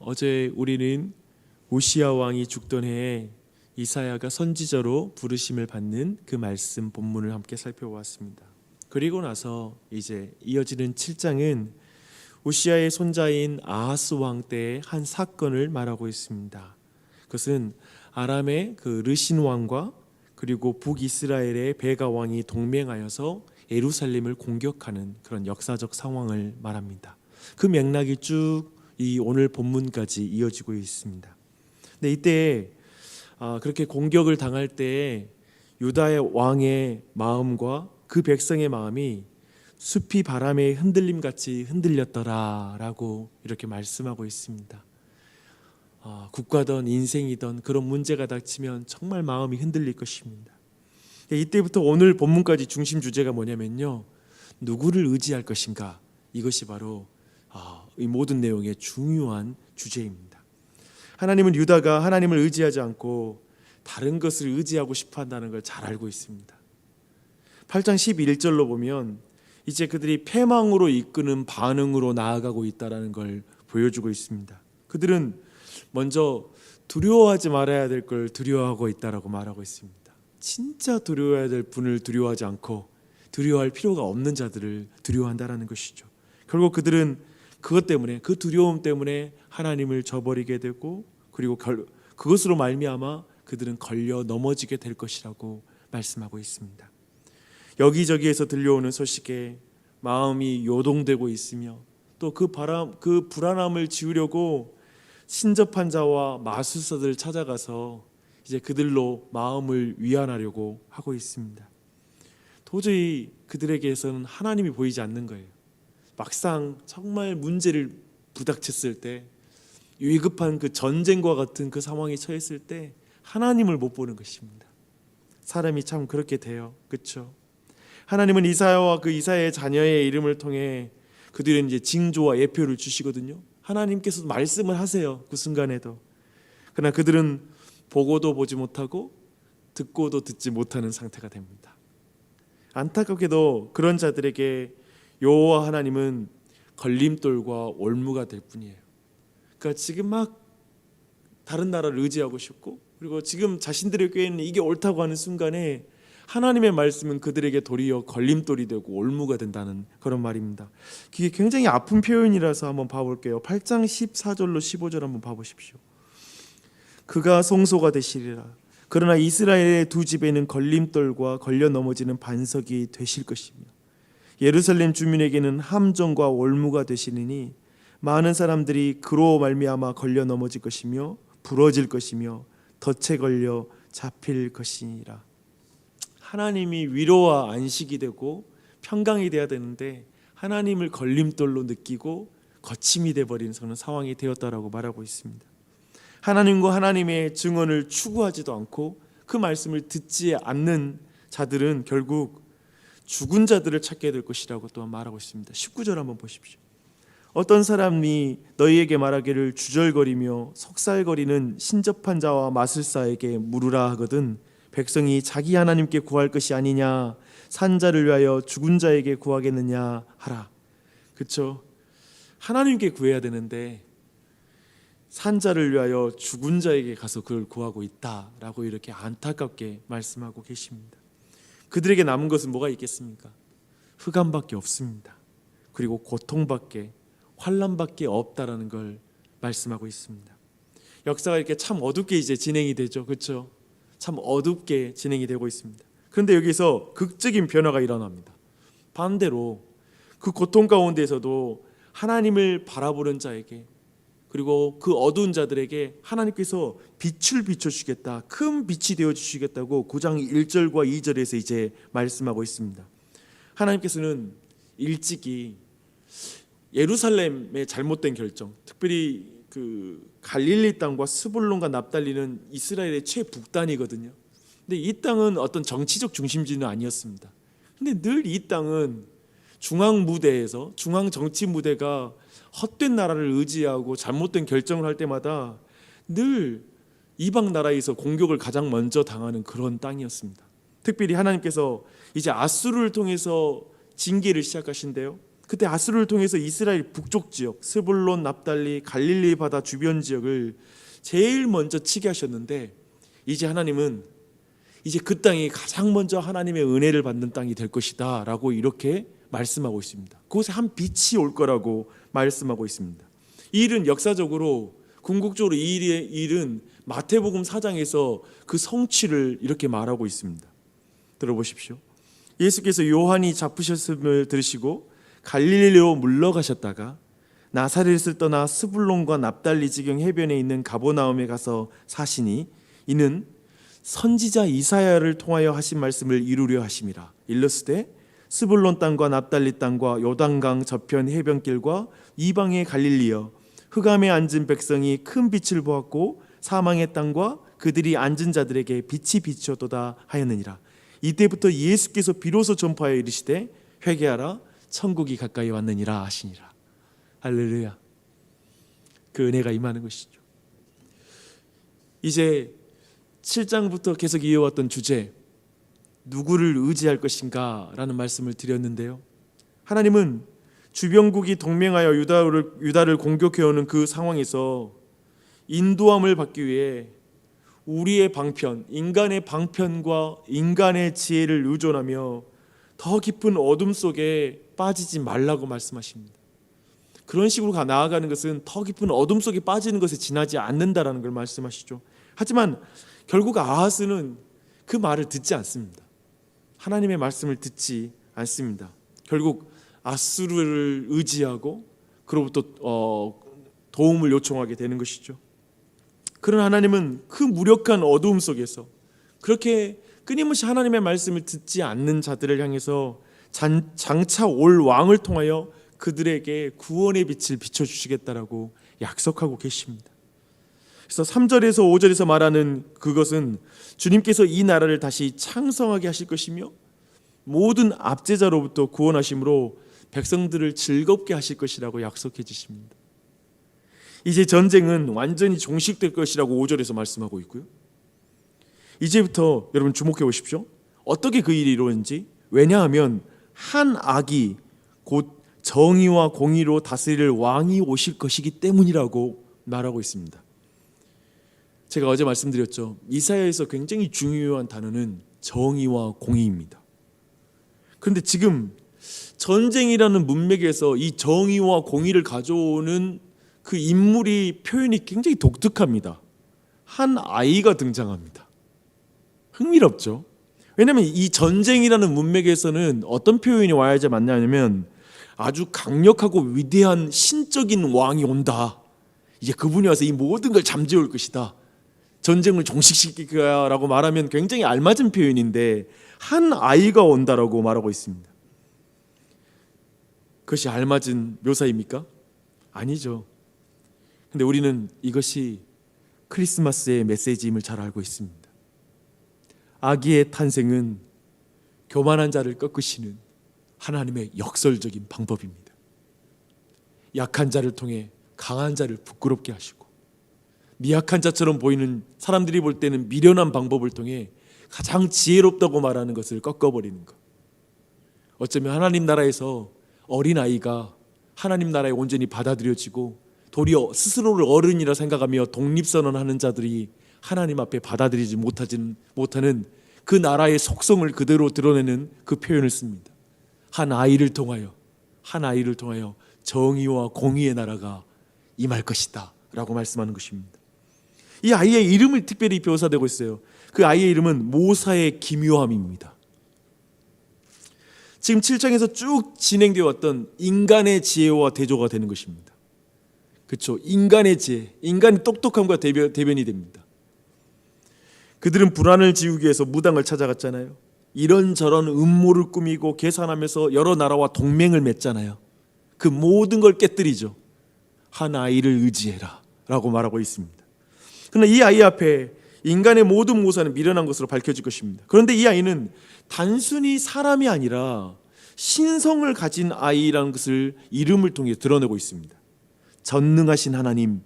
어제 우리는 우시야 왕이 죽던 해에 이사야가 선지자로 부르심을 받는 그 말씀 본문을 함께 살펴보았습니다. 그리고 나서 이제 이어지는 7장은 우시야의 손자인 아하스 왕 때의 한 사건을 말하고 있습니다. 그것은 아람의 그 르신 왕과 그리고 북이스라엘의 베가 왕이 동맹하여서 예루살렘을 공격하는 그런 역사적 상황을 말합니다. 그 맥락이 쭉 이 오늘 본문까지 이어지고 있습니다. 근데 이때 그렇게 공격을 당할 때 유다의 왕의 마음과 그 백성의 마음이 숲이 바람에 흔들림 같이 흔들렸더라라고 이렇게 말씀하고 있습니다. 국가든 인생이든 그런 문제가 닥치면 정말 마음이 흔들릴 것입니다. 이때부터 오늘 본문까지 중심 주제가 뭐냐면요, 누구를 의지할 것인가, 이것이 바로 이 모든 내용의 중요한 주제입니다. 하나님은 유다가 하나님을 의지하지 않고 다른 것을 의지하고 싶어 한다는 걸 잘 알고 있습니다. 8장 11절로 보면 이제 그들이 패망으로 이끄는 반응으로 나아가고 있다는 걸 보여주고 있습니다. 그들은 먼저 두려워하지 말아야 될 걸 두려워하고 있다라고 말하고 있습니다. 진짜 두려워해야 될 분을 두려워하지 않고 두려워할 필요가 없는 자들을 두려워한다는 것이죠. 결국 그들은 그것 때문에, 그 두려움 때문에 하나님을 저버리게 되고, 그리고 그것으로 말미암아 그들은 걸려 넘어지게 될 것이라고 말씀하고 있습니다. 여기저기에서 들려오는 소식에 마음이 요동되고 있으며, 또 그 불안함을 지우려고 신접한 자와 마술사들을 찾아가서 이제 그들로 마음을 위안하려고 하고 있습니다. 도저히 그들에게서는 하나님이 보이지 않는 거예요. 막상 정말 문제를 부닥쳤을 때, 위급한 그 전쟁과 같은 그 상황에 처했을 때 하나님을 못 보는 것입니다. 사람이 참 그렇게 돼요. 그렇죠? 하나님은 이사야와 그 이사야의 자녀의 이름을 통해 그들은 이제 징조와 예표를 주시거든요. 하나님께서 말씀을 하세요. 그 순간에도. 그러나 그들은 보고도 보지 못하고 듣고도 듣지 못하는 상태가 됩니다. 안타깝게도 그런 자들에게 여호와 하나님은 걸림돌과 올무가 될 뿐이에요. 그러니까 지금 막 다른 나라를 의지하고 싶고, 그리고 지금 자신들의 꾀에는 이게 옳다고 하는 순간에 하나님의 말씀은 그들에게 도리어 걸림돌이 되고 올무가 된다는 그런 말입니다. 이게 굉장히 아픈 표현이라서 한번 봐볼게요. 8장 14절로 15절 한번 봐보십시오. 그가 성소가 되시리라. 그러나 이스라엘의 두 집에는 걸림돌과 걸려 넘어지는 반석이 되실 것이며, 예루살렘 주민에게는 함정과 올무가 되시리니 많은 사람들이 그로 말미암아 걸려 넘어질 것이며 부러질 것이며 덫에 걸려 잡힐 것이니라. 하나님이 위로와 안식이 되고 평강이 되어야 되는데 하나님을 걸림돌로 느끼고 거침이 돼버리는 그런 상황이 되었다라고 말하고 있습니다. 하나님과 하나님의 증언을 추구하지도 않고 그 말씀을 듣지 않는 자들은 결국 죽은 자들을 찾게 될 것이라고 또 말하고 있습니다. 19절 한번 보십시오. 어떤 사람이 너희에게 말하기를 주절거리며 속살거리는 신접한 자와 마술사에게 물으라 하거든 백성이 자기 하나님께 구할 것이 아니냐, 산자를 위하여 죽은 자에게 구하겠느냐 하라. 그렇죠? 하나님께 구해야 되는데 산자를 위하여 죽은 자에게 가서 그걸 구하고 있다라고 이렇게 안타깝게 말씀하고 계십니다. 그들에게 남은 것은 뭐가 있겠습니까? 흑암밖에 없습니다. 그리고 고통밖에, 환난밖에 없다라는 걸 말씀하고 있습니다. 역사가 이렇게 참 어둡게 이제 진행이 되죠. 그렇죠? 참 어둡게 진행이 되고 있습니다. 그런데 여기서 극적인 변화가 일어납니다. 반대로 그 고통 가운데에서도 하나님을 바라보는 자에게, 그리고 그 어두운 자들에게 하나님께서 빛을 비춰주시겠다, 큰 빛이 되어주시겠다고 9장 1절과 2절에서 이제 말씀하고 있습니다. 하나님께서는 일찍이 예루살렘의 잘못된 결정, 특별히 그 갈릴리 땅과 스불론과 납달리는 이스라엘의 최북단이거든요. 근데 이 땅은 어떤 정치적 중심지는 아니었습니다. 근데 늘 이 땅은 중앙 무대에서, 중앙 정치 무대가 헛된 나라를 의지하고 잘못된 결정을 할 때마다 늘 이방 나라에서 공격을 가장 먼저 당하는 그런 땅이었습니다. 특별히 하나님께서 이제 아수르를 통해서 징계를 시작하신대요. 그때 아수르를 통해서 이스라엘 북쪽 지역, 스불론, 납달리, 갈릴리 바다 주변 지역을 제일 먼저 치게 하셨는데, 이제 하나님은 이제 그 땅이 가장 먼저 하나님의 은혜를 받는 땅이 될 것이다 라고 이렇게 말씀하고 있습니다. 그곳에 한 빛이 올 거라고 말씀하고 있습니다. 이 일은 역사적으로 궁극적으로 이 일은 마태복음 4장에서 그 성취를 이렇게 말하고 있습니다. 들어보십시오. 예수께서 요한이 잡히셨음을 들으시고 갈릴리로 물러가셨다가 나사렛을 떠나 스불론과 납달리 지경 해변에 있는 가버나움에 가서 사시니 이는 선지자 이사야를 통하여 하신 말씀을 이루려 하심이라. 일러스되 스불론 땅과 납달리 땅과 요단강 저편 해변길과 이방의 갈릴리여, 흑암에 앉은 백성이 큰 빛을 보았고 사망의 땅과 그들이 앉은 자들에게 빛이 비추었도다 하였느니라. 이때부터 예수께서 비로소 전파하여 이르시되 회개하라, 천국이 가까이 왔느니라 하시니라. 할렐루야. 그 은혜가 임하는 것이죠. 이제 7장부터 계속 이어왔던 주제, 누구를 의지할 것인가 라는 말씀을 드렸는데요, 하나님은 주변국이 동맹하여 유다를 공격해오는 그 상황에서 인도함을 받기 위해 우리의 방편, 인간의 방편과 인간의 지혜를 의존하며 더 깊은 어둠 속에 빠지지 말라고 말씀하십니다. 그런 식으로 나아가는 것은 더 깊은 어둠 속에 빠지는 것에 지나지 않는다라는 걸 말씀하시죠. 하지만 결국 아하스는 그 말을 듣지 않습니다. 하나님의 말씀을 듣지 않습니다. 결국 아수르를 의지하고 그로부터 도움을 요청하게 되는 것이죠. 그런 하나님은 그 무력한 어두움 속에서 그렇게 끊임없이 하나님의 말씀을 듣지 않는 자들을 향해서 장차 올 왕을 통하여 그들에게 구원의 빛을 비춰주시겠다라고 약속하고 계십니다. 그래서 3절에서 5절에서 말하는 그것은 주님께서 이 나라를 다시 창성하게 하실 것이며 모든 압제자로부터 구원하심으로 백성들을 즐겁게 하실 것이라고 약속해 주십니다. 이제 전쟁은 완전히 종식될 것이라고 5절에서 말씀하고 있고요, 이제부터 여러분 주목해 보십시오. 어떻게 그 일이 이루어지는지. 왜냐하면 한 악이 곧 정의와 공의로 다스릴 왕이 오실 것이기 때문이라고 말하고 있습니다. 제가 어제 말씀드렸죠. 이사야에서 굉장히 중요한 단어는 정의와 공의입니다. 그런데 지금 전쟁이라는 문맥에서 이 정의와 공의를 가져오는 그 인물이 표현이 굉장히 독특합니다. 한 아이가 등장합니다. 흥미롭죠. 왜냐하면 이 전쟁이라는 문맥에서는 어떤 표현이 와야지 맞냐면 아주 강력하고 위대한 신적인 왕이 온다. 이제 그분이 와서 이 모든 걸 잠재울 것이다. 전쟁을 종식시킬 거야라고 말하면 굉장히 알맞은 표현인데 한 아이가 온다라고 말하고 있습니다. 그것이 알맞은 묘사입니까? 아니죠. 근데 우리는 이것이 크리스마스의 메시지임을 잘 알고 있습니다. 아기의 탄생은 교만한 자를 꺾으시는 하나님의 역설적인 방법입니다. 약한 자를 통해 강한 자를 부끄럽게 하시고 미약한 자처럼 보이는 사람들이 볼 때는 미련한 방법을 통해 가장 지혜롭다고 말하는 것을 꺾어버리는 것. 어쩌면 하나님 나라에서 어린아이가 하나님 나라에 온전히 받아들여지고 도리어 스스로를 어른이라 생각하며 독립선언하는 자들이 하나님 앞에 받아들이지 못하는 그 나라의 속성을 그대로 드러내는 그 표현을 씁니다. 한 아이를 통하여 정의와 공의의 나라가 임할 것이다 라고 말씀하는 것입니다. 이 아이의 이름을 특별히 묘사되고 있어요. 그 아이의 이름은 모사의 기묘함입니다. 지금 7장에서 쭉 진행되어 왔던 인간의 지혜와 대조가 되는 것입니다. 그렇죠. 인간의 지혜, 인간의 똑똑함과 대변이 됩니다. 그들은 불안을 지우기 위해서 무당을 찾아갔잖아요. 이런저런 음모를 꾸미고 계산하면서 여러 나라와 동맹을 맺잖아요. 그 모든 걸 깨뜨리죠. 한 아이를 의지해라 라고 말하고 있습니다. 그러나 이 아이 앞에 인간의 모든 모사는 미련한 것으로 밝혀질 것입니다. 그런데 이 아이는 단순히 사람이 아니라 신성을 가진 아이라는 것을 이름을 통해 드러내고 있습니다. 전능하신 하나님,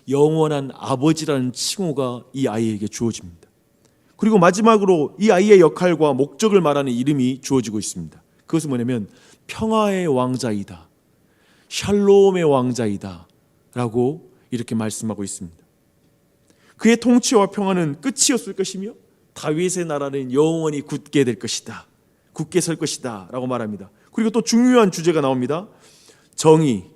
영원한 아버지라는 칭호가 이 아이에게 주어집니다. 그리고 마지막으로 이 아이의 역할과 목적을 말하는 이름이 주어지고 있습니다. 그것은 뭐냐면 평화의 왕자이다, 샬롬의 왕자이다 라고 이렇게 말씀하고 있습니다. 그의 통치와 평화는 끝이었을 것이며 다윗의 나라는 영원히 굳게 될 것이다, 굳게 설 것이다 라고 말합니다. 그리고 또 중요한 주제가 나옵니다. 정의,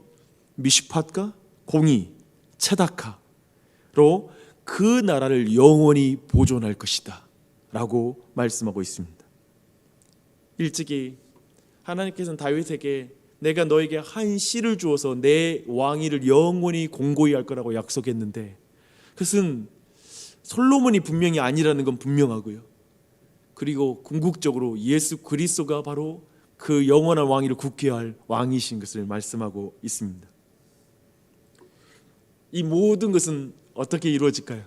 미슈팟과 공의, 체다카로 그 나라를 영원히 보존할 것이다 라고 말씀하고 있습니다. 일찍이 하나님께서는 다윗에게 내가 너에게 한 씨를 주어서 내 왕위를 영원히 공고히 할 거라고 약속했는데, 그것은 솔로몬이 분명히 아니라는 건 분명하고요. 그리고 궁극적으로 예수 그리스도가 바로 그 영원한 왕위를 굳게 할 왕이신 것을 말씀하고 있습니다. 이 모든 것은 어떻게 이루어질까요?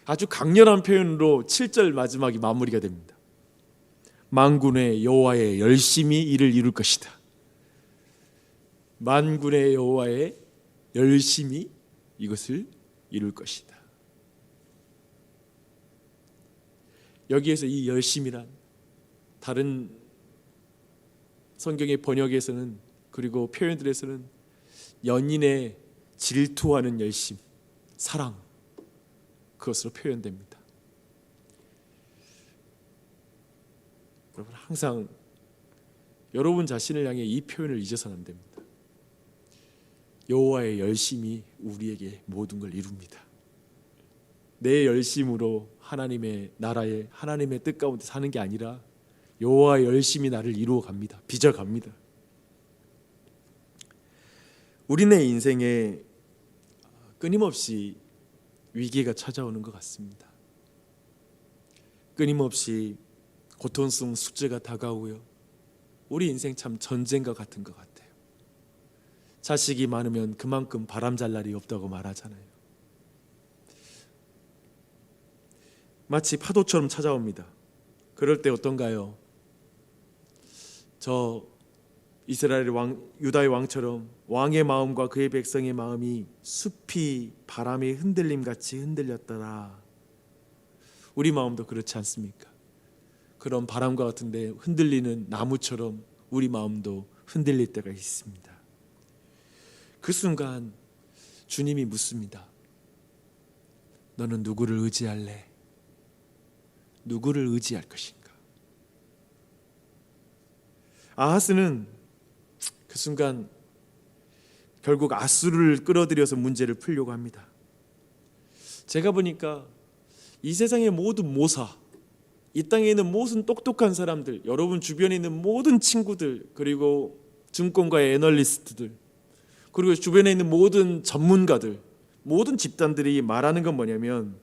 아주 강렬한 표현으로 7절 마지막이 마무리가 됩니다. 만군의 여호와의 열심히 이를 이룰 것이다. 만군의 여호와의 열심히 이것을 이룰 것이다. 여기에서 이 열심이란 다른 성경의 번역에서는, 그리고 표현들에서는 연인의 질투하는 열심, 사랑, 그것으로 표현됩니다. 여러분, 항상 여러분 자신을 향해 이 표현을 잊어서는 안 됩니다. 여호와의 열심이 우리에게 모든 걸 이룹니다. 내 열심으로 하나님의 나라에 하나님의 뜻 가운데 사는 게 아니라 여호와의 열심이 나를 이루어 갑니다. 빚어 갑니다. 우리네 인생에 끊임없이 위기가 찾아오는 것 같습니다. 끊임없이 고통스러운 숙제가 다가오고요. 우리 인생 참 전쟁과 같은 것 같아요. 자식이 많으면 그만큼 바람잘 날이 없다고 말하잖아요. 마치 파도처럼 찾아옵니다. 그럴 때 어떤가요? 저 이스라엘 왕, 유다의 왕처럼 왕의 마음과 그의 백성의 마음이 숲이 바람의 흔들림 같이 흔들렸더라. 우리 마음도 그렇지 않습니까? 그런 바람과 같은데 흔들리는 나무처럼 우리 마음도 흔들릴 때가 있습니다. 그 순간 주님이 묻습니다. 너는 누구를 의지할래? 누구를 의지할 것인가? 아하스는 그 순간 결국 아수르를 끌어들여서 문제를 풀려고 합니다. 제가 보니까 이 세상의 모든 모사, 이 땅에 있는 모든 똑똑한 사람들, 여러분 주변에 있는 모든 친구들, 그리고 증권가의 애널리스트들, 그리고 주변에 있는 모든 전문가들, 모든 집단들이 말하는 건 뭐냐면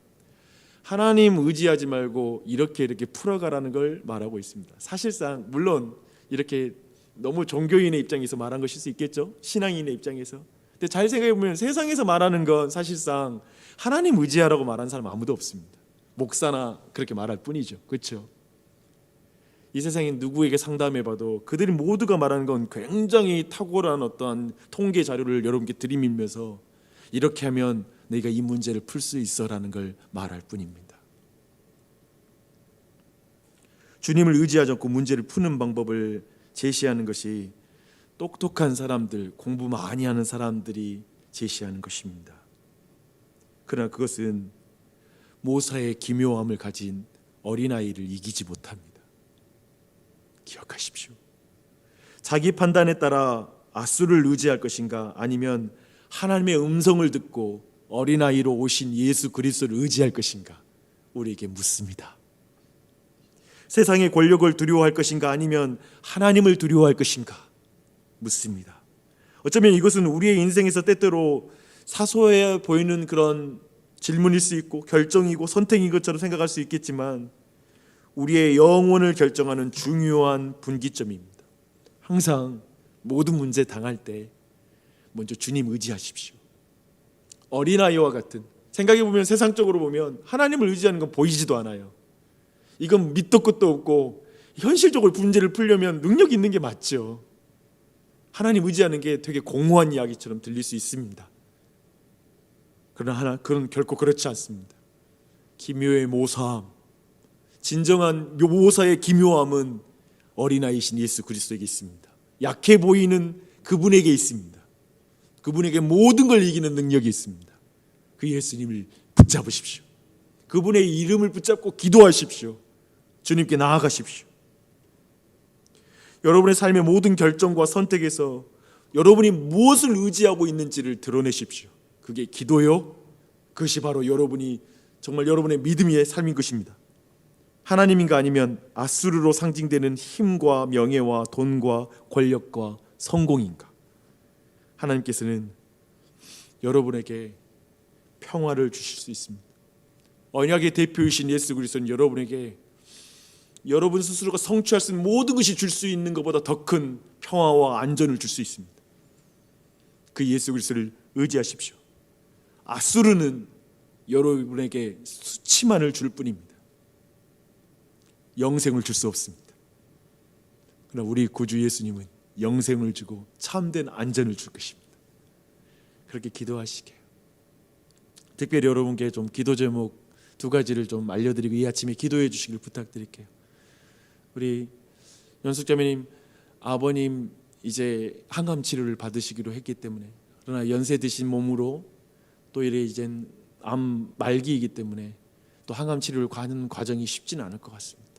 하나님 의지하지 말고 이렇게 풀어가라는 걸 말하고 있습니다. 사실상 물론 이렇게 너무 종교인의 입장에서 말한 것일 수 있겠죠, 신앙인의 입장에서. 근데 잘 생각해 보면 세상에서 말하는 건 사실상 하나님 의지하라고 말하는 사람 아무도 없습니다. 목사나 그렇게 말할 뿐이죠. 그렇죠? 이 세상에 누구에게 상담해봐도 그들이 모두가 말하는 건 굉장히 탁월한 어떠한 통계 자료를 여러분께 들이밀면서 이렇게 하면 너희가 이 문제를 풀 수 있어라는 걸 말할 뿐입니다. 주님을 의지하지 않고 문제를 푸는 방법을 제시하는 것이 똑똑한 사람들, 공부 많이 하는 사람들이 제시하는 것입니다. 그러나 그것은 모사의 기묘함을 가진 어린아이를 이기지 못합니다. 기억하십시오. 자기 판단에 따라 아수를 의지할 것인가, 아니면 하나님의 음성을 듣고 어린아이로 오신 예수 그리스도를 의지할 것인가, 우리에게 묻습니다. 세상의 권력을 두려워할 것인가, 아니면 하나님을 두려워할 것인가 묻습니다. 어쩌면 이것은 우리의 인생에서 때때로 사소해 보이는 그런 질문일 수 있고 결정이고 선택인 것처럼 생각할 수 있겠지만 우리의 영혼을 결정하는 중요한 분기점입니다. 항상 모든 문제 당할 때 먼저 주님 의지하십시오. 어린아이와 같은, 생각해 보면 세상적으로 보면 하나님을 의지하는 건 보이지도 않아요. 이건 밑도 끝도 없고 현실적으로 문제를 풀려면 능력 있는 게 맞죠. 하나님 의지하는 게 되게 공허한 이야기처럼 들릴 수 있습니다. 그러나 그건 결코 그렇지 않습니다. 기묘의 모사함, 진정한 모사의 기묘함은 어린아이신 예수 그리스도에게 있습니다. 약해 보이는 그분에게 있습니다. 그분에게 모든 걸 이기는 능력이 있습니다. 그 예수님을 붙잡으십시오. 그분의 이름을 붙잡고 기도하십시오. 주님께 나아가십시오. 여러분의 삶의 모든 결정과 선택에서 여러분이 무엇을 의지하고 있는지를 드러내십시오. 그게 기도요. 그것이 바로 여러분이 정말 여러분의 믿음의 삶인 것입니다. 하나님인가 아니면 아수르로 상징되는 힘과 명예와 돈과 권력과 성공인가? 하나님께서는 여러분에게 평화를 주실 수 있습니다. 언약의 대표이신 예수 그리스도는 여러분에게 여러분 스스로가 성취할 수 있는 모든 것이 줄 수 있는 것보다 더 큰 평화와 안전을 줄 수 있습니다. 그 예수 그리스도를 의지하십시오. 아수르는 여러분에게 수치만을 줄 뿐입니다. 영생을 줄 수 없습니다. 그러나 우리 구주 예수님은 영생을 주고 참된 안전을 줄 것입니다. 그렇게 기도하시게요. 특별히 여러분께 좀 기도 제목 2가지를 좀 알려드리고 이 아침에 기도해 주시길 부탁드릴게요. 우리 연숙자매님 아버님 이제 항암 치료를 받으시기로 했기 때문에, 그러나 연세 드신 몸으로 또 이래 이젠 암 말기이기 때문에 또 항암 치료를 가는 과정이 쉽지는 않을 것 같습니다.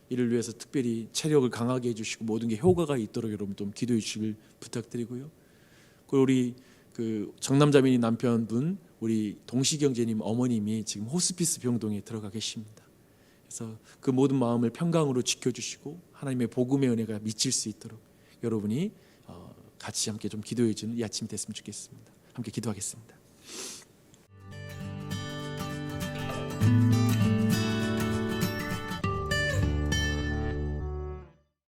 이를 위해서 특별히 체력을 강하게 해주시고 모든 게 효과가 있도록 여러분 좀 기도해 주시길 부탁드리고요. 그리고 우리 그 정남자매님 남편분 우리 동시경제님 어머님이 지금 호스피스 병동에 들어가 계십니다. 그래서 그 모든 마음을 평강으로 지켜주시고 하나님의 복음의 은혜가 미칠 수 있도록 여러분이 같이 함께 좀 기도해 주는 이 아침이 됐으면 좋겠습니다. 함께 기도하겠습니다.